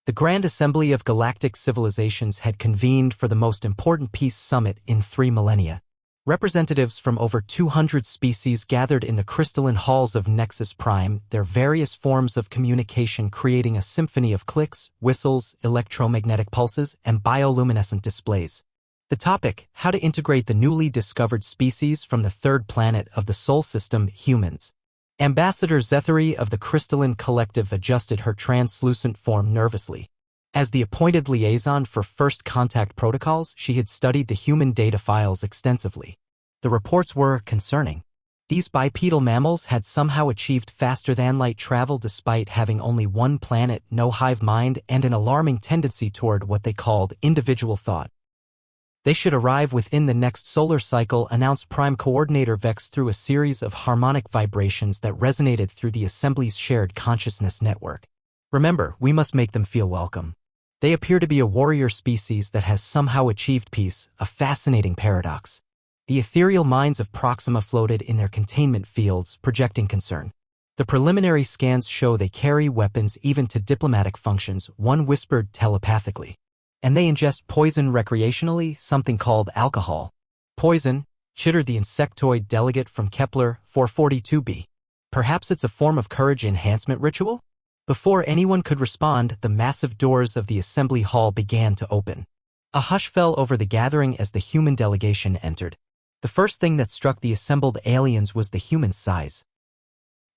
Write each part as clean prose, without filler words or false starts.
The Grand Assembly of Galactic Civilizations had convened for the most important peace summit in 3 millennia. Representatives from over 200 species gathered in the crystalline halls of Nexus Prime, their various forms of communication creating a symphony of clicks, whistles, electromagnetic pulses, and bioluminescent displays. The topic: how to integrate the newly discovered species from the third planet of the Sol system, humans. Ambassador Zethary of the Crystalline Collective adjusted her translucent form nervously. As the appointed liaison for first contact protocols, she had studied the human data files extensively. The reports were concerning. These bipedal mammals had somehow achieved faster-than-light travel despite having only one planet, no hive mind, and an alarming tendency toward what they called individual thought. They should arrive within the next solar cycle, announced Prime Coordinator Vex through a series of harmonic vibrations that resonated through the Assembly's shared consciousness network. Remember, we must make them feel welcome. They appear to be a warrior species that has somehow achieved peace, a fascinating paradox. The ethereal minds of Proxima floated in their containment fields, projecting concern. The preliminary scans show they carry weapons even to diplomatic functions, one whispered telepathically. And they ingest poison recreationally, something called alcohol. Poison, chittered the insectoid delegate from Kepler 442b. Perhaps it's a form of courage enhancement ritual? Before anyone could respond, the massive doors of the assembly hall began to open. A hush fell over the gathering as the human delegation entered. The first thing that struck the assembled aliens was the human size.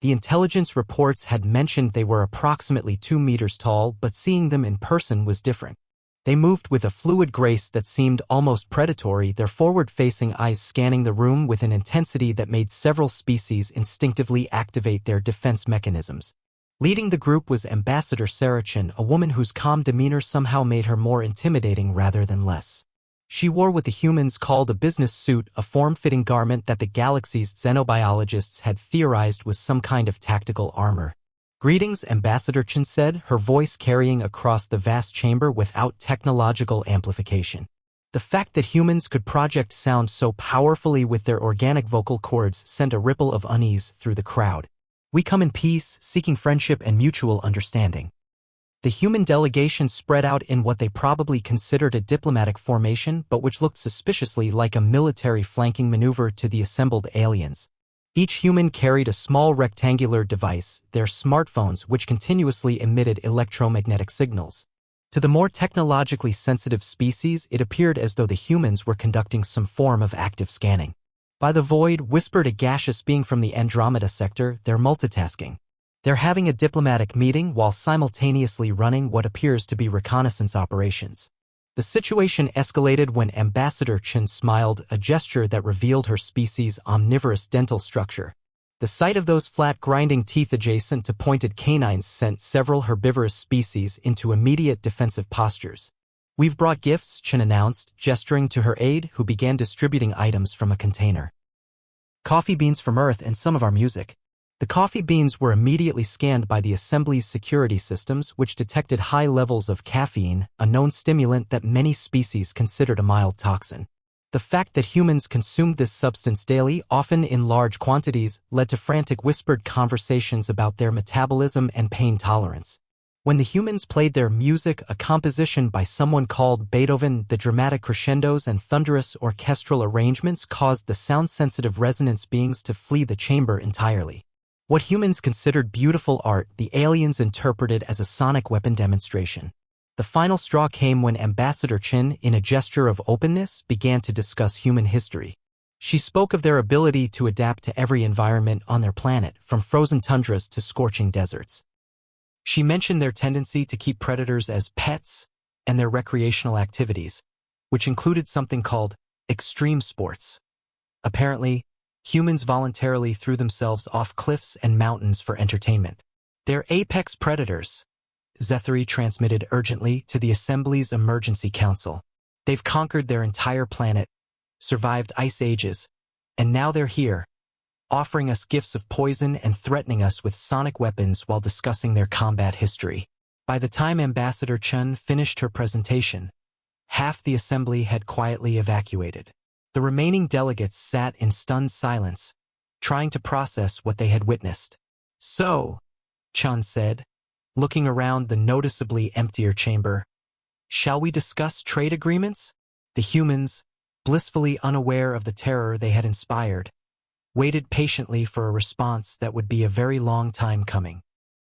The intelligence reports had mentioned they were approximately 2 meters tall, but seeing them in person was different. They moved with a fluid grace that seemed almost predatory, their forward-facing eyes scanning the room with an intensity that made several species instinctively activate their defense mechanisms. Leading the group was Ambassador Sarachin, a woman whose calm demeanor somehow made her more intimidating rather than less. She wore what the humans called a business suit, a form-fitting garment that the galaxy's xenobiologists had theorized was some kind of tactical armor. "Greetings," Ambassador Chen said, her voice carrying across the vast chamber without technological amplification. The fact that humans could project sound so powerfully with their organic vocal cords sent a ripple of unease through the crowd. "We come in peace, seeking friendship and mutual understanding." The human delegation spread out in what they probably considered a diplomatic formation, but which looked suspiciously like a military flanking maneuver to the assembled aliens. Each human carried a small rectangular device, their smartphones, which continuously emitted electromagnetic signals. To the more technologically sensitive species, it appeared as though the humans were conducting some form of active scanning. "By the void," whispered a gaseous being from the Andromeda sector, "they're multitasking. They're having a diplomatic meeting while simultaneously running what appears to be reconnaissance operations." The situation escalated when Ambassador Chen smiled, a gesture that revealed her species' omnivorous dental structure. The sight of those flat grinding teeth adjacent to pointed canines sent several herbivorous species into immediate defensive postures. "We've brought gifts," Chen announced, gesturing to her aide, who began distributing items from a container. "Coffee beans from Earth and some of our music." The coffee beans were immediately scanned by the Assembly's security systems, which detected high levels of caffeine, a known stimulant that many species considered a mild toxin. The fact that humans consumed this substance daily, often in large quantities, led to frantic whispered conversations about their metabolism and pain tolerance. When the humans played their music, a composition by someone called Beethoven, the dramatic crescendos and thunderous orchestral arrangements caused the sound-sensitive resonance beings to flee the chamber entirely. What humans considered beautiful art, the aliens interpreted as a sonic weapon demonstration. The final straw came when Ambassador Chen, in a gesture of openness, began to discuss human history. She spoke of their ability to adapt to every environment on their planet, from frozen tundras to scorching deserts. She mentioned their tendency to keep predators as pets and their recreational activities, which included something called extreme sports. Apparently, humans voluntarily threw themselves off cliffs and mountains for entertainment. "They're apex predators," Zethary transmitted urgently to the Assembly's Emergency Council. "They've conquered their entire planet, survived ice ages, and now they're here, offering us gifts of poison and threatening us with sonic weapons while discussing their combat history." By the time Ambassador Chen finished her presentation, half the Assembly had quietly evacuated. The remaining delegates sat in stunned silence, trying to process what they had witnessed. "So," Chen said, looking around the noticeably emptier chamber. Shall we discuss trade agreements? The humans, blissfully unaware of the terror they had inspired, waited patiently for a response that would be a very long time coming.